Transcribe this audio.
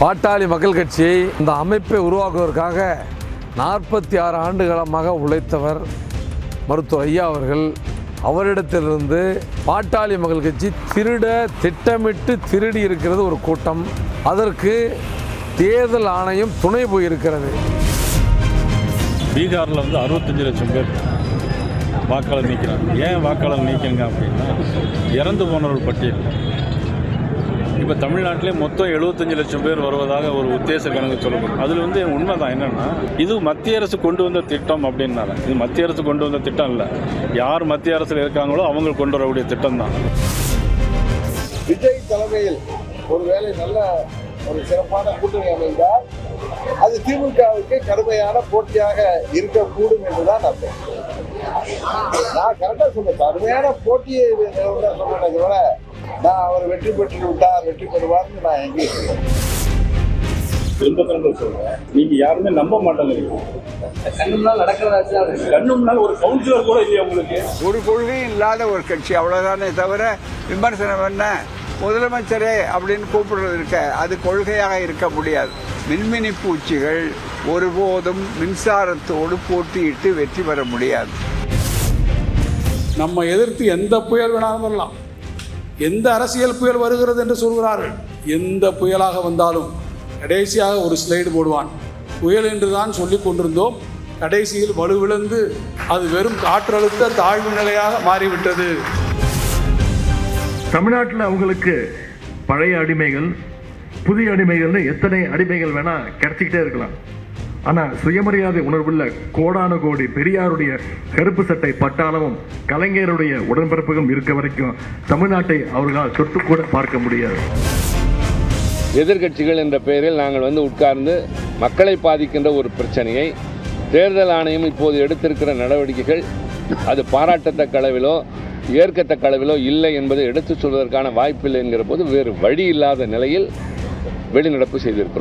பாட்டாளி மக்கள் கட்சியை இந்த அமைப்பை உருவாக்குவதற்காக 46 ஆண்டுகாலமாக உழைத்தவர் மருத்துவர் ஐயா அவர்கள். அவரிடத்திலிருந்து பாட்டாளி மக்கள் கட்சி திட்டமிட்டு திருடி இருக்கிறது ஒரு கூட்டம். அதற்கு தேர்தல் ஆணையம் துணை போயிருக்கிறது. பீகாரில் 65 லட்சம் பேர் வாக்காளர் நீக்கிறாங்க. ஏன் வாக்காளர் நீக்கிங்க அப்படின்னா இறந்து போனவர்கள் பட்டியல். இப்போ தமிழ்நாட்டிலே மொத்தம் 75 லட்சம் பேர் வருவதாக ஒரு உத்தேச கணக்கு சொல்லப்படும். அதில் உண்மை தான் என்னென்னா, இது மத்திய அரசு கொண்டு வந்த திட்டம் அப்படின்னால, இது மத்திய அரசு கொண்டு வந்த திட்டம் இல்லை, யார் மத்திய அரசில் இருக்காங்களோ அவங்க கொண்டு வரக்கூடிய திட்டம் தான். விஜய் தலைமையில் ஒருவேளை நல்ல ஒரு சிறப்பான கூட்டணி அமைந்தால் அது திமுகவுக்கு கடுமையான போட்டியாக இருக்கக்கூடும் என்றுதான் அர்த்தம். நான் கரெக்டாக சொல்றேன், கடுமையான போட்டியை சொல்றேன் விட நான் அவர் வெற்றி பெற்று விட்டார், வெற்றி பெறுவார்னு நான் எங்கேயும் சொல்றேன். திரும்ப சொல்றேன், நீங்க யாருமே நம்ப மாட்டாங்க. கண்ணும்னால ஒரு கவுன்சிலர் கூட இல்லையா உங்களுக்கு? ஒரு கொள்கையும் இல்லாத ஒரு கட்சி, அவ்வளவுதானே தவிர விமர்சனம் என்ன முதலமைச்சரே அப்படின்னு கூப்பிடுறது இருக்க, அது கொள்கையாக இருக்க முடியாது. மின்மினி பூச்சிகள் ஒருபோதும் மின்சாரத்தோடு போட்டியிட்டு வெற்றி பெற முடியாது. நம்ம எதிர்த்து எந்த புயல் வேணாலும் வரலாம், எந்த அரசியல் புயல் வருகிறது என்று சொல்கிறார்கள். எந்த புயலாக வந்தாலும் கடைசியாக ஒரு ஸ்லைடு போடுவான். புயல் என்று தான் சொல்லி கொண்டிருந்தோம், கடைசியில் வலுவிழந்து அது வெறும் காற்றழுத்த தாழ்வு நிலையாக மாறிவிட்டது. தமிழ்நாட்டில் அவங்களுக்கு பழைய அடிமைகள், புதிய அடிமைகள்னு எத்தனை அடிமைகள் வேணா கிடைச்சிக்கிட்டே இருக்கலாம். ஆனால் சுயமரியாதை உணர்வுள்ள கோடான கோடி பெரியாருடைய கருப்பு சட்டை பட்டாளமும் கலைஞருடைய உடன்பிறப்புகளும் இருக்க வரைக்கும் தமிழ்நாட்டை அவர்களால் சொட்டு கூட பார்க்க முடியாது. எதிர்கட்சிகள் என்ற பெயரில் நாங்கள் உட்கார்ந்து மக்களை பாதிக்கின்ற ஒரு பிரச்சனையை தேர்தல் ஆணையம் இப்போது எடுத்திருக்கிற நடவடிக்கைகள் அது பாராட்டத்தக்க அளவிலோ ஏற்கத்தக்க அளவிலோ இல்லை என்பதை எடுத்துச் சொல்வதற்கான வாய்ப்பில்லை என்கிற போது வேறு வழி இல்லாத நிலையில் வெளிநடப்பு செய்திருக்கிறோம்.